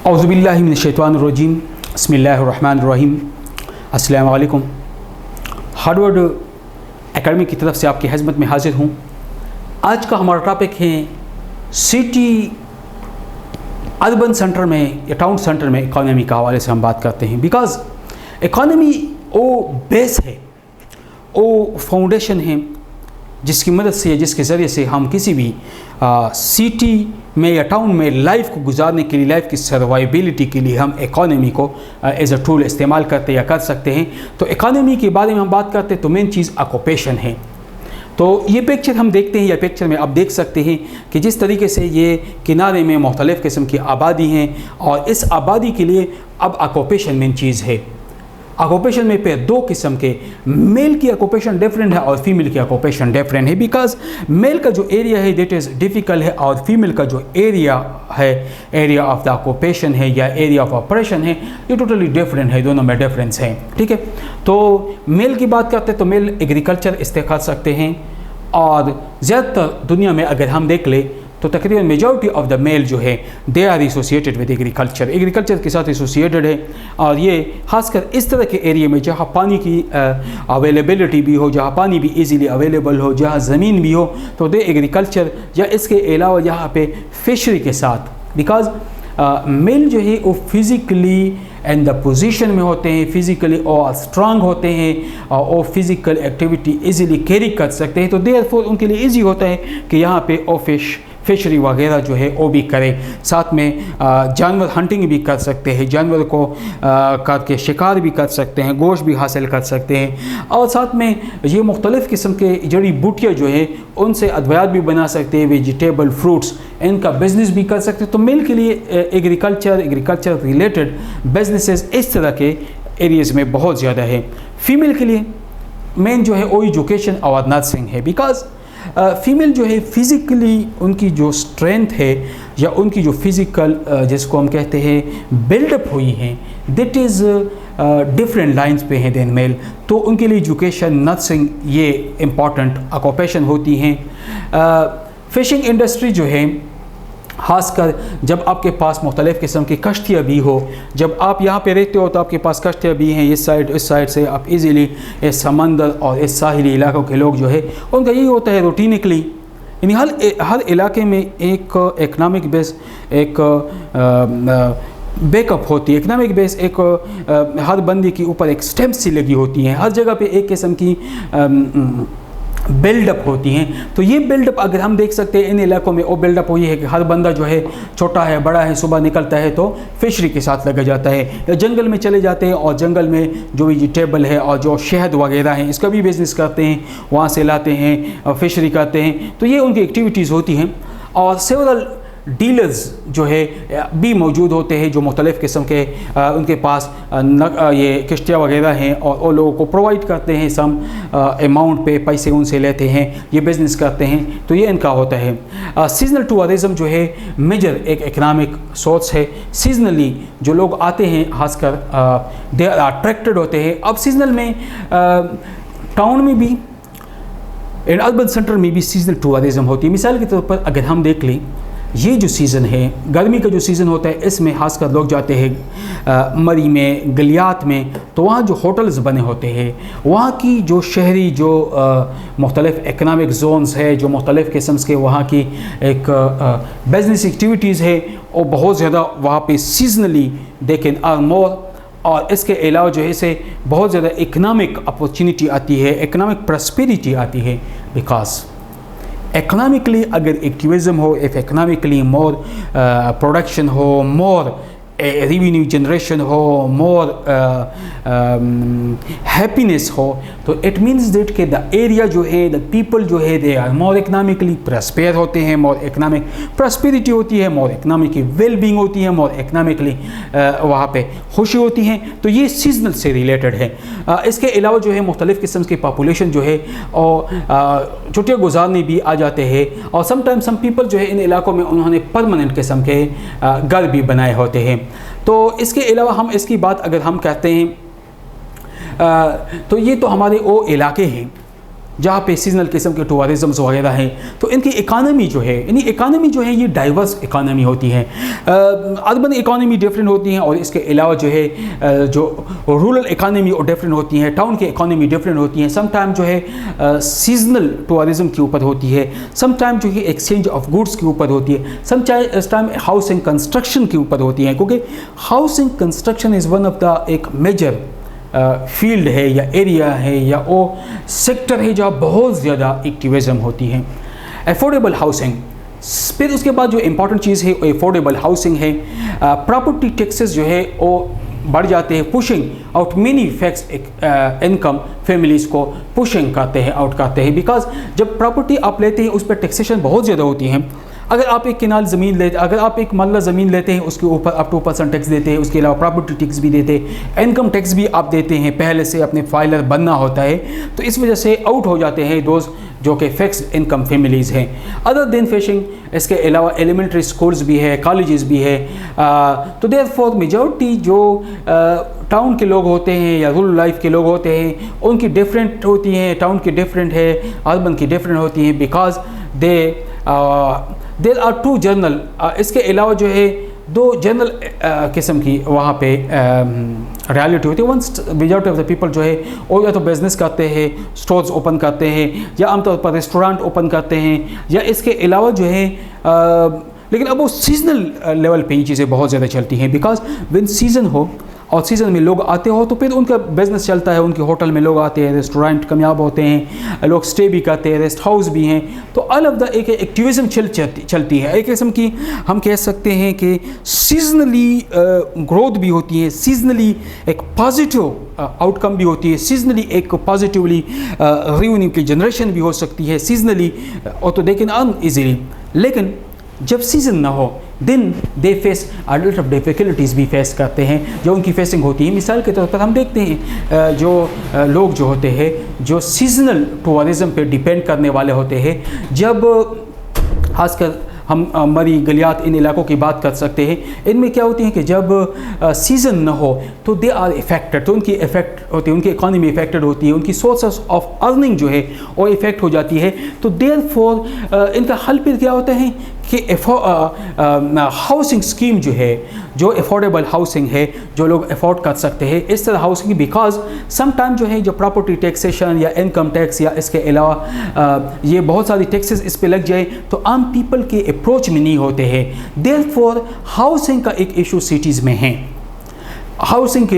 औज़ुबिल्लाहि मिनश्शैतानिर्रजीम बिस्मिल्लाहिर्रहमानिर्रहीम। अस्सलामु अलैकुम। हार्वर्ड एकेडमी की तरफ से आपकी खिदमत में हाजिर हूँ। आज का हमारा टॉपिक है सिटी अर्बन सेंटर में या टाउन सेंटर में इकॉनमी के हवाले से हम बात करते हैं। बिकॉज़ इकॉनमी वो बेस है, वो फाउंडेशन है जिसकी मदद से या जिसके ज़रिए से हम किसी भी सिटी में या टाउन में लाइफ को गुजारने के लिए, लाइफ की सर्वाइबिलिटी के लिए हम इकॉनमी को एज अ टूल इस्तेमाल करते या कर सकते हैं। तो इकॉनमी के बारे में हम बात करते हैं तो मेन चीज़ ऑक्यूपेशन है। तो ये पिक्चर हम देखते हैं, या पिक्चर में आप देख सकते हैं कि जिस तरीके से ये किनारे में मुख्तलिफ़ किस्म की आबादी हैं और इस आबादी के लिए अब ऑक्यूपेशन मेन चीज़ है। ऑक्यूपेशन में पे दो किस्म के, मेल की ऑक्यूपेशन डिफरेंट है और फीमेल की ऑक्यूपेशन डिफरेंट है। बिकॉज मेल का जो एरिया है दैट इज़ डिफ़िकल्ट है और फीमेल का जो एरिया है, एरिया ऑफ द ऑक्यूपेशन है या एरिया ऑफ ऑपरेशन है, ये टोटली डिफरेंट है, दोनों में डिफरेंस है। ठीक है, तो मेल की बात करते हैं तो मेल एग्रीकल्चर इस्तेमाल कर सकते हैं और ज़्यादातर दुनिया में अगर हम देख ले तो तकरीबन मेजॉरिटी ऑफ द मेल जो है they are associated with agriculture के साथ एसोसिएटेड है। और ये खासकर इस तरह के एरिया में जहाँ पानी की अवेलेबिलिटी भी हो, जहाँ पानी भी इजीली अवेलेबल हो, जहाँ ज़मीन भी हो, तो दे एग्रीकल्चर या इसके अलावा यहाँ पे फिशरी के साथ। बिकॉज मेल जो है वो फिज़िकली एंड द पोजीशन में होते हैं, फिज़िकली और स्ट्रांग होते हैं और वो फिज़िकल एक्टिविटी इजीली कैरी कर सकते हैं। तो देयरफॉर उनके लिए इजी होता है कि यहाँ पे वो फिशरी वगैरह जो है वो भी करें। साथ में जानवर हंटिंग भी कर सकते हैं, जानवर को करके शिकार भी कर सकते हैं, गोश्त भी हासिल कर सकते हैं। और साथ में ये मुख्तलिफ़ किस्म के जड़ी बूटियाँ जो है उनसे अद्वियात भी बना सकते हैं, वेजिटेबल फ्रूट्स, इनका बिज़नेस भी कर सकते हैं। तो मेल के लिए एग्रीकल्चर रिलेटेड बिजनेसेस इस तरह के एरियाज़ में बहुत ज़्यादा है। फीमेल के लिए मेन जो है वो एजुकेशन और नर्सिंग है। बिकॉज फीमेल जो है फ़िज़िकली उनकी जो स्ट्रेंथ है या उनकी जो फ़िज़िकल जिसको हम कहते हैं बिल्डअप हुई हैं दैट इज़ डिफरेंट लाइंस पे हैं देन मेल। तो उनके लिए एजुकेशन, नर्सिंग ये इम्पॉर्टेंट ऑक्यूपेशन होती हैं। फ़िशिंग इंडस्ट्री जो है खासकर जब आपके पास मुख्तलिफ़ किस्म की कश्तियाँ भी हो, जब आप यहाँ पे रहते हो तो आपके पास कश्तियाँ भी हैं, इस साइड से आप इजीली इस समंदर और इस साहिली इलाकों के लोग जो है उनका यही होता है रूटीनिकली, यानी हर इलाके में एक इकनॉमिक बेस, एक बैकअप होती है, इकनॉमिक बेस एक हर बंदे के ऊपर एक स्टैम्प सी लगी होती हैं, हर जगह पे एक किस्म की बिल्डअप होती हैं। तो ये बिल्डअप अगर हम देख सकते हैं इन इलाकों में, वो बिल्डअप हुई है कि हर बंदा जो है छोटा है बड़ा है, सुबह निकलता है तो फिशरी के साथ लगा जाता है या जंगल में चले जाते हैं और जंगल में जो वेजिटेबल है और जो शहद वगैरह हैं इसका भी बिज़नेस करते हैं, वहाँ से लाते हैं और फिशरी करते हैं। तो ये उनकी एक्टिविटीज़ होती हैं। और सेवरल डीलर्स जो है भी मौजूद होते हैं जो मुख्तलिफ़ किस्म के उनके पास ये किश्तियाँ वगैरह हैं और वो लोगों को प्रोवाइड करते हैं, सम अमाउंट पे पैसे उनसे लेते हैं, ये बिज़नेस करते हैं। तो ये इनका होता है। सीजनल टूरिज़म जो है मेजर एक इकनॉमिक सोर्स है। सीजनली जो लोग आते हैं खासकर दे आर अट्रैक्टेड होते हैं। अब सीजनल में टाउन में भी एंड अर्बन सेंटर में भी सीजनल टूरिज़म होती है। मिसाल के तौर पर अगर हम देख लें, ये जो सीज़न है गर्मी का जो सीज़न होता है इसमें खासकर लोग जाते हैं मरी में, गलियात में, तो वहाँ जो होटल्स बने होते हैं, वहाँ की जो शहरी जो मुख्तलिफ़ इकनॉमिक जोन्स है, जो मुख्तलिफ़ किस्म के वहाँ की एक बिजनेस एक्टिविटीज़ है, वो बहुत ज़्यादा वहाँ पे seasonally they can earn more. और इसके अलावा जो है इसे बहुत ज़्यादा इकनॉमिक अपॉर्चुनिटी आती है, इकनॉमिक प्रॉस्पेरिटी आती है। बिकॉज इकनॉमिकली अगर एक्टिविज़म हो, इफ़ इकनॉमिकली मोर प्रोडक्शन हो, मोर रेवेन्यू जनरेशन हो, मोर हैप्पीनेस हो, तो इट मीन्स दैट कि द एरिया जो है, द पीपल जो है दे आर मोर इकनॉमिकली प्रॉस्पेर होते हैं, मोर इकनॉमिक प्रॉस्पेरिटी होती है, मोर इकनॉमिक वेल बींग होती है, मोर इकनॉमिकली वहाँ पे खुशी होती है। तो ये सीजनल से रिलेटेड है। इसके अलावा जो है मुख्तलिफ़ किस्म की पॉपुलेशन जो है और छुट्टियाँ गुजारने भी आ जाते हैं और समटाइम्स सम पीपल जो है इन इलाकों में उन्होंने परमानेंट किस्म के घर भी बनाए होते हैं। तो इसके अलावा हम इसकी बात अगर हम कहते हैं तो ये तो हमारे वो इलाके हैं जहाँ पे सीजनल किस्म के टूरिज़म्स वगैरह हैं, तो इनकी इकानमी जो है, यानी इकानमी जो है ये डाइवर्स इकानमी होती है। अर्बन इकानमी डिफरेंट होती हैं और इसके अलावा जो है जो रूरल इकानमी और डिफरेंट होती हैं, टाउन की इकानमी डिफरेंट होती हैं। सम टाइम जो है सीजनल टूरिज़म के ऊपर होती है, सम टाइम जो है एक्सचेंज ऑफ गुड्स के ऊपर होती है, सम टाइम हाउसिंग कंस्ट्रक्शन के ऊपर होती है, क्योंकि housing construction is one of the एक मेजर फील्ड है या एरिया है या वो सेक्टर है जहाँ बहुत ज़्यादा एक्टिविज़म होती है। अफोर्डेबल हाउसिंग, फिर उसके बाद जो इम्पॉर्टेंट चीज़ है वो अफोर्डेबल हाउसिंग है। प्रॉपर्टी टैक्सेस जो है वो बढ़ जाते हैं, pushing out many facts income families को पुशिंग करते हैं, आउट करते हैं, बिकॉज जब प्रॉपर्टी आप लेते हैं उस पर टैक्सेशन बहुत ज़्यादा होती है। अगर आप एक किनाल ज़मीन लेते, अगर आप एक मरला ज़मीन लेते हैं उसके ऊपर आप 2% टैक्स देते हैं, उसके अलावा प्रॉपर्टी टैक्स भी देते हैं, इनकम टैक्स भी आप देते हैं, पहले से अपने फाइलर बनना होता है, तो इस वजह से आउट हो जाते हैं दोस्त जो कि फिक्स्ड इनकम फैमिलीज़ हैं। अदर देन फिशिंग, इसके अलावा एलिमेंट्री स्कूल्स भी है, कॉलेजेस भी है। तो देयरफॉर मेजॉरिटी जो टाउन के लोग होते हैं या रूरल लाइफ के लोग होते हैं उनकी डिफरेंट होती हैं, टाउन की डिफरेंट है, अर्बन की डिफरेंट होती हैं, because there are two general, इसके अलावा जो है दो जनरल किस्म की वहाँ पे रियलिटी होती है। Once majority of the people जो है वो या तो बिज़नेस करते हैं, स्टोर्स ओपन करते हैं, या आमतौर पर रेस्टोरेंट ओपन करते हैं, या इसके अलावा जो है लेकिन अब वो सीजनल लेवल पे ये चीज़ें बहुत ज़्यादा चलती हैं, बिकॉज विन सीज़न हो और सीज़न में लोग आते हो तो फिर उनका बिज़नेस चलता है, उनके होटल में लोग आते हैं, रेस्टोरेंट कामयाब होते हैं, लोग स्टे भी करते हैं, रेस्ट हाउस भी हैं, तो ऑल ऑफ द एक एक्टिविज़म चलती है। एक किस्म की हम कह सकते हैं कि सीजनली ग्रोथ भी होती है, सीजनली एक पॉजिटिव आउटकम भी होती है, सीजनली एक पॉजिटिवली रेवेन्यू की जनरेशन भी हो सकती है सीजनली, और तो दे कैन अर्न ईजीली। लेकिन जब सीज़न ना हो then they face a lot of difficulties भी फेस करते हैं जो उनकी फेसिंग होती है। मिसाल के तौर पर हम देखते हैं जो लोग जो होते हैं जो सीजनल टूरिज़म पे डिपेंड करने वाले होते हैं, जब खासकर हम मरी गलियात इन इलाकों की बात कर सकते हैं, इनमें क्या होती है कि जब सीज़न न हो तो दे आर इफ़ेक्टेड, तो उनकी इफ़ेक्ट होती है, उनकी इकॉनमी इफ़ेक्टेड होती है, उनकी सोर्सेस ऑफ अर्निंग जो है वो इफ़ेक्ट हो जाती है। तो देयरफॉर इनका हल फिर क्या होता है कि हाउसिंग स्कीम जो है, जो अफोर्डेबल हाउसिंग है, जो लोग अफोर्ड कर सकते हैं इस तरह हाउसिंग, बिकॉज सम टाइम जो है जो प्रॉपर्टी टैक्सेशन या इनकम टैक्स या इसके अलावा ये बहुत सारी टैक्सेस इस पे लग जाए तो आम पीपल के अप्रोच में नहीं होते हैं। देयरफॉर हाउसिंग का एक इशू सिटीज़ में है, हाउसिंग के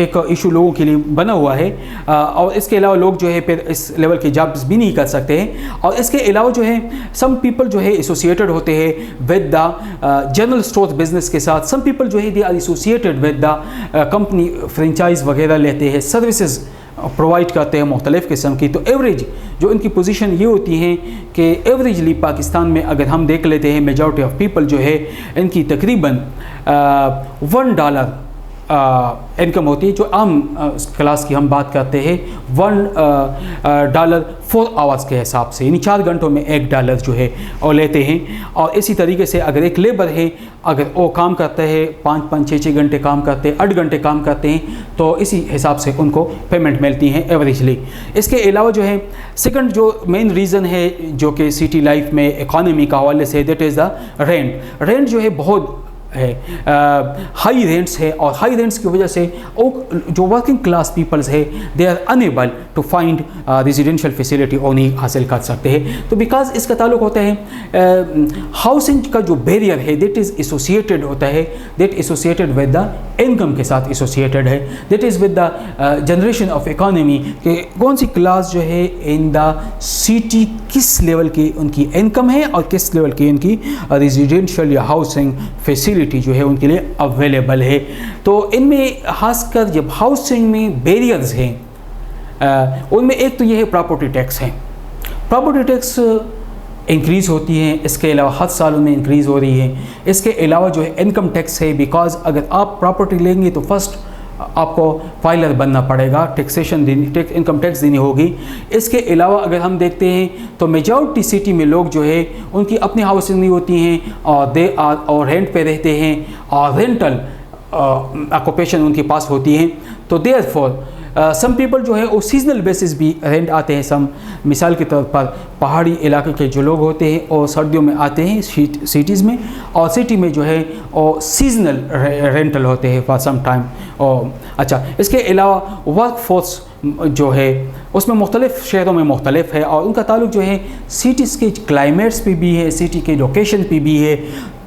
एक इशू लोगों के लिए बना हुआ है, और इसके अलावा लोग जो है फिर इस लेवल के जॉब्स भी नहीं कर सकते हैं। और इसके अलावा जो है सम पीपल जो है एसोसिएटेड होते हैं with the general store business के साथ, सम पीपल जो है they are associated with the company, franchise वगैरह लेते हैं, सर्विसेज प्रोवाइड करते हैं मुख्तलिफ़ किस्म की। तो एवरेज जो इनकी पोजीशन ये होती है कि एवरेजली पाकिस्तान में अगर हम देख लेते हैं मेजॉरिटी ऑफ पीपल जो है इनकी तकरीबन $1 इनकम होती है, जो आम क्लास की हम बात करते हैं $1 4 आवर्स के हिसाब से, यानी 4 घंटों में $1 जो है और लेते हैं। और इसी तरीके से अगर एक लेबर है, अगर वो काम करते हैं 5-5, 6-6 घंटे काम करते हैं, 8 घंटे काम करते हैं, तो इसी हिसाब से उनको पेमेंट मिलती है एवरेजली। इसके अलावा जो है सेकंड जो मेन रीज़न है जो कि सिटी लाइफ में इकॉनमी का हवाले से, that is the rent. Rent जो है बहुत है, हाई रेंट्स है, और हाई रेंट्स की वजह से जो वर्किंग क्लास पीपल्स है they are unable to find residential facility और नहीं हासिल कर सकते हैं। तो बिकॉज इसका ताल्लुक होता है हाउसिंग का जो बैरियर है दैट इज़ एसोसिएटेड होता है, that associated with the income के साथ एसोसिएटेड है, that is with the generation of economy कि कौन सी क्लास जो है इन द सिटी किस लेवल की उनकी इनकम है और किस लेवल की उनकी रेजिडेंशियल या हाउसिंग फैसिलिटी जो है उनके लिए अवेलेबल है। तो इनमें खासकर जब हाउसिंग में बैरियर्स हैं उनमें एक तो ये है प्रॉपर्टी टैक्स है, प्रॉपर्टी टैक्स इंक्रीज़ होती है, इसके अलावा हर साल उनमें इंक्रीज़ हो रही है। इसके अलावा जो है इनकम टैक्स है, बिकॉज अगर आप प्रॉपर्टी लेंगे तो फर्स्ट आपको फाइलर बनना पड़ेगा, टैक्सेशन देनी, इनकम टैक्स देनी होगी। इसके अलावा अगर हम देखते हैं तो मेजॉरिटी सिटी में लोग जो है उनकी अपनी हाउसिंग नहीं होती हैं और दे आर और रेंट पे रहते हैं और रेंटल ऑक्यूपेशन उनके पास होती हैं। तो देयरफॉर सम पीपल जो है वो सीजनल बेसिस भी रेंट आते हैं। सम मिसाल के तौर पर पहाड़ी इलाके के जो लोग होते हैं और सर्दियों में आते हैं सिटीज़ में, और सिटी में जो है वो सीजनल रेंटल होते हैं फॉर सम टाइम। और अच्छा, इसके अलावा वर्क फोर्स जो है उसमें मुख्तलिफ़ शहरों में मुख्तलिफ है, और उनका ताल्लुक जो है सिटीज़ के क्लाइमेट्स पे भी है, सिटी के लोकेशन पे भी है।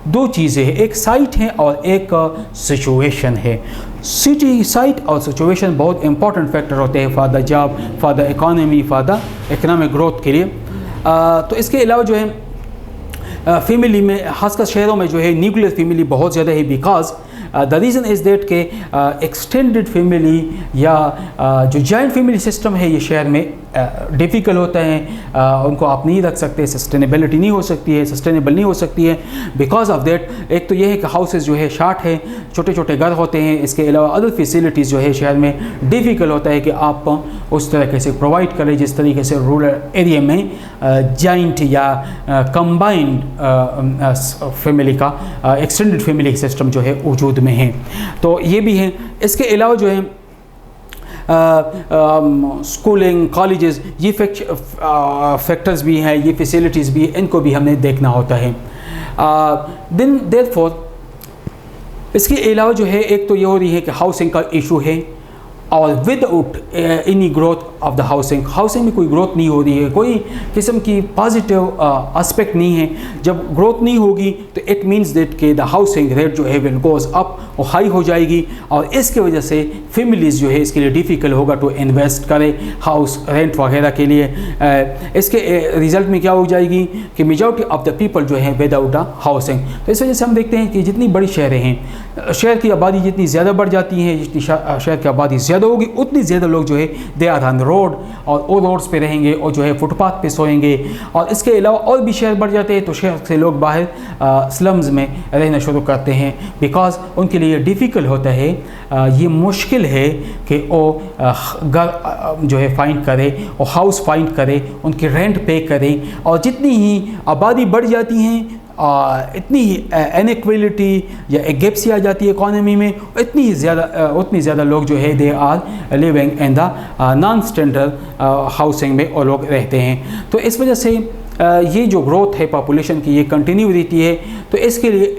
दो चीज़ें हैं, एक साइट है और एक सिचुएशन है। सिटी साइट और सिचुएशन बहुत इंपॉर्टेंट फैक्टर होते हैं for the job, for the economy, for the economic growth के लिए। तो इसके अलावा जो है फैमिली में, खासकर शहरों में जो है न्यूक्लियर फैमिली बहुत ज़्यादा है, because the reason is that के एक्सटेंडेड फैमिली या जो जॉइंट फैमिली सिस्टम है ये शहर में डिफ़िकल्ट होता है। उनको आप नहीं रख सकते, सस्टेनेबिलिटी नहीं हो सकती है, सस्टेनेबल नहीं हो सकती है। बिकॉज ऑफ दैट एक तो ये है कि हाउसेज जो है शार्ट है, छोटे छोटे घर होते हैं। इसके अलावा अदर फैसिलिटीज़ जो है शहर में डिफ़िकल्ट होता है कि आप उस तरीके से प्रोवाइड करें जिस तरीके से रूरल एरिया में जॉइंट या कंबाइंड फैमिली का एक्सटेंडेड फैमिली सिस्टम जो है वजूद में है। तो ये भी है। इसके अलावा जो है स्कूलिंग, कॉलेजेस, ये फैक्टर्स भी हैं, ये फैसिलिटीज़ भी, इनको भी हमने देखना होता है। देन देयरफॉर इसके अलावा जो है एक तो ये हो रही है कि हाउसिंग का इशू है, और without any growth of the housing में कोई ग्रोथ नहीं हो रही है, कोई किस्म की पॉजिटिव एस्पेक्ट नहीं है। जब ग्रोथ नहीं होगी तो इट मींस दैट के द हाउसिंग रेट जो है विल गोज़ अप, और हाई हो जाएगी, और इसके वजह से फैमिलीज़ जो है इसके लिए डिफ़िकल्ट होगा टू इन्वेस्ट करें हाउस रेंट वगैरह के लिए। इसके रिज़ल्ट में क्या हो जाएगी कि मेजॉरिटी ऑफ द पीपल जो है विदाउट अ हाउसिंग। तो इस वजह से हम देखते हैं कि जितनी बड़ी शहरें हैं, शहर की आबादी जितनी ज़्यादा बढ़ जाती है, जितनी शहर की आबादी ज़्यादा होगी, उतनी ज़्यादा लोग जो है दे आर ऑन रोड, और वो रोड्स पे रहेंगे और जो है फुटपाथ पे सोएंगे। और इसके अलावा और भी शहर बढ़ जाते हैं तो शहर से लोग बाहर स्लम्स में रहना शुरू करते हैं, बिकॉज उनके लिए डिफ़िकल्ट होता है, ये मुश्किल है कि वो घर जो है फाइंड करें और हाउस फाइंड करें, उनकी रेंट पे करें। और जितनी ही आबादी बढ़ जाती हैं इतनी ही इनइक्वालिटी या एक गैप सी आ जाती है इकोनॉमी में, उतनी ज़्यादा लोग जो है they are living in the non standard housing में और लोग रहते हैं। तो इस वजह से ये जो ग्रोथ है पॉपुलेशन की ये कंटिन्यू रहती है। तो इसके लिए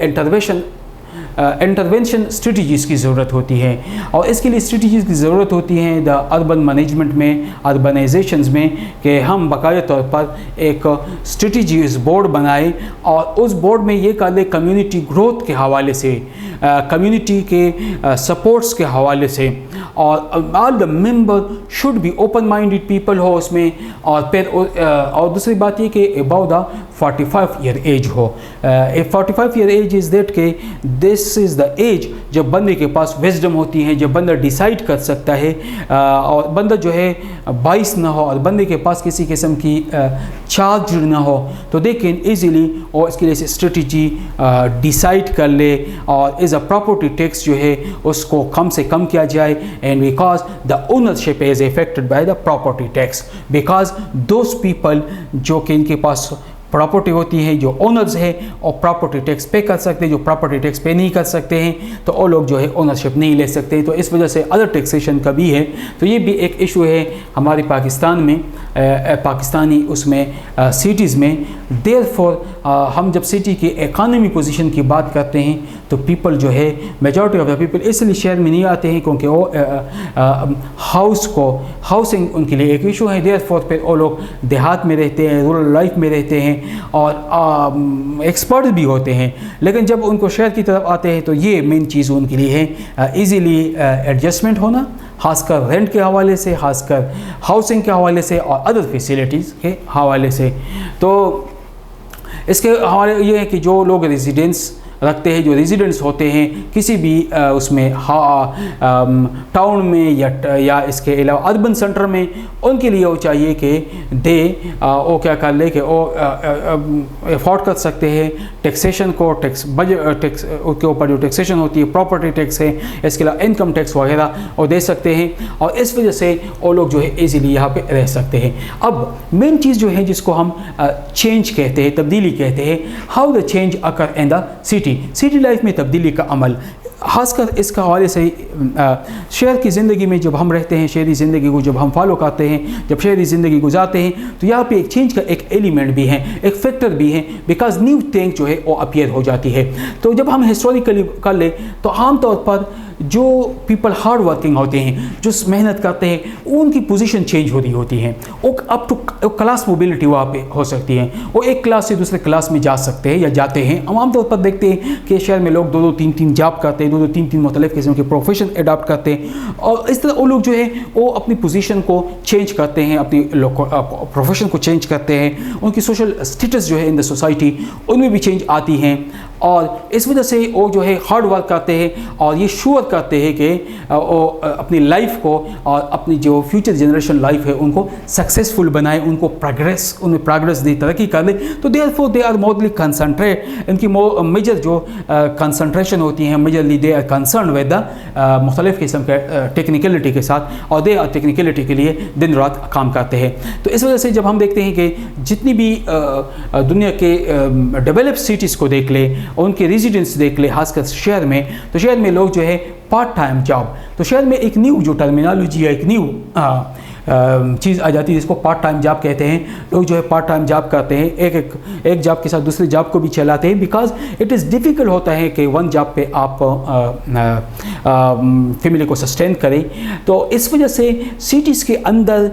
इंटरवेंशन स्ट्रेटजीज़ की ज़रूरत होती है, और इसके लिए स्ट्रेटजीज़ की ज़रूरत होती है द अर्बन मैनेजमेंट में, अर्बनाइजेशंस में, कि हम बाकायदा तौर पर एक स्ट्रेटजीज़ बोर्ड बनाएं, और उस बोर्ड में ये कर ले कम्युनिटी ग्रोथ के हवाले से, कम्युनिटी के सपोर्ट्स के हवाले से, और all the member should be open minded people हो उसमें। और फिर और दूसरी बात ये कि अबाउ द 45 ईयर एज हो। 45 ईयर एज इज़ दैट के दिस इज़ द एज जब बंदे के पास विजडम होती है, जब बंदा डिसाइड कर सकता है, और बंदा जो है 22 ना हो और बंदे के पास किसी किस्म की चार्ज ना हो, तो दे कैन ईजीली और इसके लिए स्ट्रेटजी डिसाइड कर ले, और एज अ प्रॉपर्टी टैक्स जो है उसको कम से कम किया जाए। And because the ownership is affected by the property tax, because those people जो कि इनके पास प्रॉपर्टी होती है, जो ओनर्स है, और प्रॉपर्टी टैक्स पे कर सकते हैं, जो प्रॉपर्टी टैक्स पे नहीं कर सकते हैं तो वो लोग जो है ओनरशिप नहीं ले सकते। तो इस वजह से अदर टैक्सेशन का भी है। तो ये भी एक इशू है हमारे पाकिस्तान में, पाकिस्तानी उसमें सिटीज़ में। देयरफॉर हम जब सिटी की इकोनॉमी पोजीशन की बात करते हैं तो पीपल जो है मेजॉरिटी ऑफ द पीपल इसलिए शहर में नहीं आते हैं क्योंकि वो हाउसिंग उनके लिए एक इशू है। देयरफॉर फिर वो लोग देहात में रहते हैं, रूरल लाइफ में रहते हैं, और एक्सपर्ट भी होते हैं। लेकिन जब उनको शहर की तरफ आते हैं तो ये मेन चीज़ उनके लिए है, ईज़िली एडजस्टमेंट होना, खासकर रेंट के हवाले से, खासकर हाउसिंग के हवाले से और अदर फैसिलिटीज़ के हवाले से। तो इसके हवाले ये है कि जो लोग रेजिडेंस रखते हैं, जो रेजिडेंट्स होते हैं किसी भी उसमें टाउन में या इसके अलावा अर्बन सेंटर में, उनके लिए वो चाहिए कि वो क्या कर ले कि वो अफोर्ड कर सकते हैं टैक्सेशन को, टैक्स के ऊपर जो टैक्सेशन होती है, प्रॉपर्टी टैक्स है, इसके अलावा इनकम टैक्स वगैरह वो दे सकते हैं, और इस वजह से वो लोग जो है ईज़िली यहाँ पे रह सकते हैं। अब मेन चीज़ जो है जिसको हम चेंज कहते हैं, तब्दीली कहते हैं, how the change occur in the city life में तब्दीली का अमल। ख़ासकर इसका हवाले से शहर की ज़िंदगी में जब हम रहते हैं, शहरी ज़िंदगी को जब हम फॉलो करते हैं, जब शहरी ज़िंदगी गुजारते हैं, तो यहाँ पे एक चेंज का एक एलिमेंट भी है, एक फैक्टर भी है, बिकॉज न्यू थिंग जो है वो अपीयर हो जाती है। तो जब हम हिस्टोरिकली कर ले तो आमतौर पर जो पीपल हार्ड वर्किंग होते हैं, जो मेहनत करते हैं, उनकी पोजीशन चेंज हो रही होती है। वो अप टू क्लास मोबिलिटी वहाँ पे हो सकती है, वो एक क्लास से दूसरे क्लास में जा सकते हैं या जाते हैं। हम आमतौर पर देखते हैं कि शहर में लोग 2-2 3-3 जॉब करते हैं, 2-2 3-3 मुख्तलिफ किस्म के प्रोफेशन अडॉप्ट करते हैं, और इस तरह वो लोग जो है वो अपनी पोजीशन को चेंज करते हैं, अपनी प्रोफेशन को चेंज करते हैं, उनकी सोशल स्टेटस जो है इन द सोसाइटी उनमें भी चेंज आती हैं, और इस वजह से वो जो है हार्ड वर्क करते हैं और ये श्योर करते हैं कि वो अपनी लाइफ को और अपनी जो फ्यूचर जनरेशन लाइफ है उनको सक्सेसफुल बनाए, उनको उनमें प्रोग्रेस दे, तरक्की कर ले। तो therefore they are morally concentrate, इनकी मेजर जो कंसंट्रेशन होती है, majorly they are concern with the मुख्तलिफ किस्म के टेक्निकलिटी के साथ, और दे आर टेक्निकलिटी के लिए दिन रात काम करते हैं। तो इस वजह से जब हम देखते हैं कि जितनी भी दुनिया के डेवलप सिटीज़ को देख ले, उनके रेजिडेंट्स देख ले, खासकर शहर में, तो शहर में लोग जो है पार्ट टाइम जॉब, तो शहर में एक न्यू जो टर्मिनोलॉजी है, एक न्यू चीज़ आ जाती है जिसको पार्ट टाइम जॉब कहते हैं। लोग जो है पार्ट टाइम जॉब करते हैं, एक जॉब के साथ दूसरे जॉब को भी चलाते हैं, बिकॉज इट इज़ डिफ़िकल्ट होता है कि वन जॉब पे आप फैमिली को सस्टेन करें। तो इस वजह से सिटीज़ के अंदर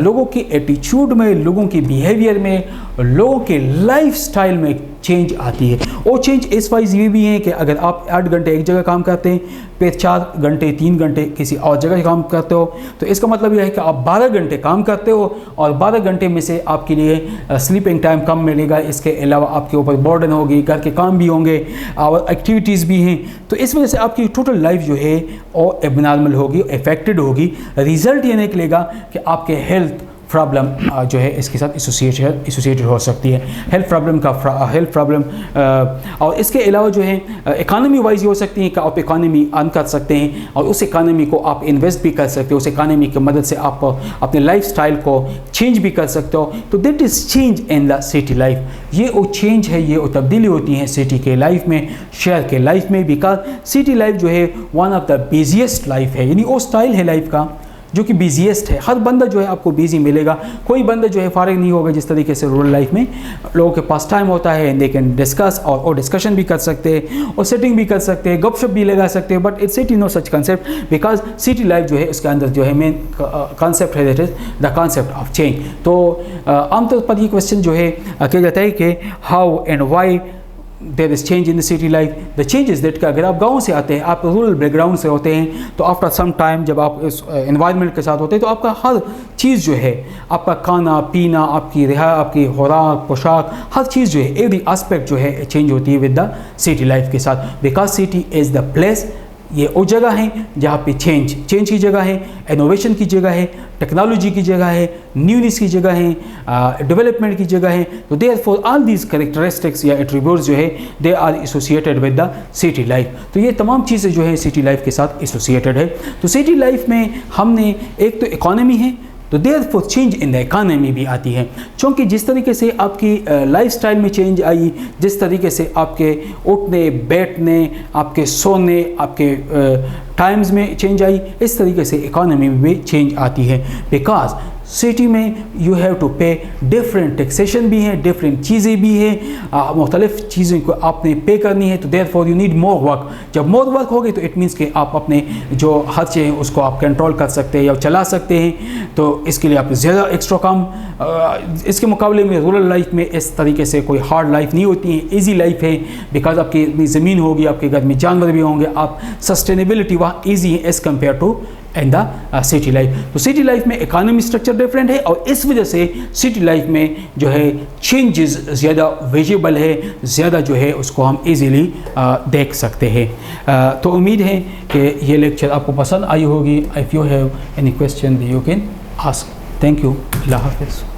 लोगों की एटीट्यूड में, लोगों की बिहेवियर में, लोगों के लाइफ स्टाइल में चेंज आती है। वो चेंज इस वाइज ये भी है कि अगर आप 8 घंटे एक जगह काम करते हैं, फिर 4 घंटे 3 घंटे किसी और जगह काम करते हो, तो इसका मतलब यह है कि आप 12 घंटे काम करते हो, और 12 घंटे में से आपके लिए स्लीपिंग टाइम कम मिलेगा। इसके अलावा आपके ऊपर बर्डन होगी, घर के काम भी होंगे और एक्टिविटीज़ भी हैं। तो इस वजह से आपकी टोटल लाइफ जो है वो एबनॉर्मल होगी, अफेक्टेड होगी। रिज़ल्ट ये निकलेगा कि आपके हेल्थ प्रॉब्लम जो है इसके साथ एसोसिएटेड हो सकती है। हेल्थ प्रॉब्लम और इसके अलावा जो है इकानमी वाइज ये हो सकती है कि आप इकानमी अर्न कर सकते हैं, और उस इकानमी को आप इन्वेस्ट भी कर सकते हो, उस इकानमी की मदद से आप अपने लाइफ स्टाइल को चेंज भी कर सकते हो। तो that is change in the city life. ये वो चेंज है, ये वो तब्दीली होती है सिटी के लाइफ में, शहर के लाइफ में, बिकॉज सिटी लाइफ जो है one of the busiest life है, यानी वो स्टाइल है लाइफ का जो कि बिजीएस्ट है। हर बंदा जो है आपको बिजी मिलेगा, कोई बंदा जो है फारिग नहीं होगा। जिस तरीके से रूरल लाइफ में लोगों के पास टाइम होता है, दे कैन डिस्कस और डिस्कशन भी कर सकते हैं, और सेटिंग भी कर सकते हैं, गपशप भी लगा सकते हैं। But it city no such concept, because city life जो है उसके अंदर जो है मेन कॉन्सेप्ट है, that is the concept of change. तो आमतौर पर ये क्वेश्चन जो है किया जाता है कि how and why there is change in the city life. The change is that कि अगर आप गांव से आते हैं, आप रूरल बैकग्राउंड से होते हैं, तो आफ्टर सम टाइम जब आप इस एनवायरनमेंट के साथ होते हैं, तो आपका हर चीज़ जो है, आपका खाना पीना, आपकी रिहा, आपकी खुराक, पोशाक, हर चीज़ जो है, एवरी एस्पेक्ट जो है चेंज होती है विद द सिटी लाइफ के साथ। Because city is the place, ये वो जगह है जहाँ पे चेंज की जगह है, इनोवेशन की जगह है, टेक्नोलॉजी की जगह है, न्यूनेस की जगह है, डेवलपमेंट की जगह है। तो देयरफॉर ऑल दीज कैरेक्टरिस्टिक्स या एट्रीब्यूट्स जो है they are associated with the city life. तो ये तमाम चीज़ें जो है सिटी लाइफ के साथ एसोसिएटेड है। तो सिटी लाइफ में हमने एक तो इकॉनमी है, तो therefore change in the economy भी आती है, क्योंकि जिस तरीके से आपकी लाइफ स्टाइल में चेंज आई, जिस तरीके से आपके उठने बैठने, आपके सोने, आपके टाइम्स में चेंज आई, इस तरीके से इकानमी में भी चेंज आती है। बिकॉज सिटी में यू हैव टू पे डिफरेंट टैक्सेशन भी है, डिफरेंट चीज़ें भी हैं, मुख्तलिफ चीज़ों को आपने पे करनी है। तो therefore you need more work. जब मोर वर्क होगी तो इट मीन्स कि आप अपने जो खर्चे हैं उसको आप कंट्रोल कर सकते हैं या चला सकते हैं। तो इसके लिए आप ज़्यादा एक्स्ट्रा काम, इसके मुकाबले में रूरल लाइफ में इस तरीके से कोई हार्ड लाइफ नहीं होती है, ईजी लाइफ है। बिकॉज आपकी अपनी ज़मीन होगी, आपके घर में जानवर भी होंगे, आप सस्टेनेबिलिटी वहाँ ईजी है as compare to in the city life. तो सिटी लाइफ में इकानमी स्ट्रक्चर डिफरेंट है, और इस वजह से सिटी लाइफ में जो है चेंजेस ज़्यादा विजिबल है, ज़्यादा जो है उसको हम इजीली देख सकते हैं। तो उम्मीद है कि ये लेक्चर आपको पसंद आई होगी। If you have any question you can ask. Thank you. अल्लाह हाफ़िज़।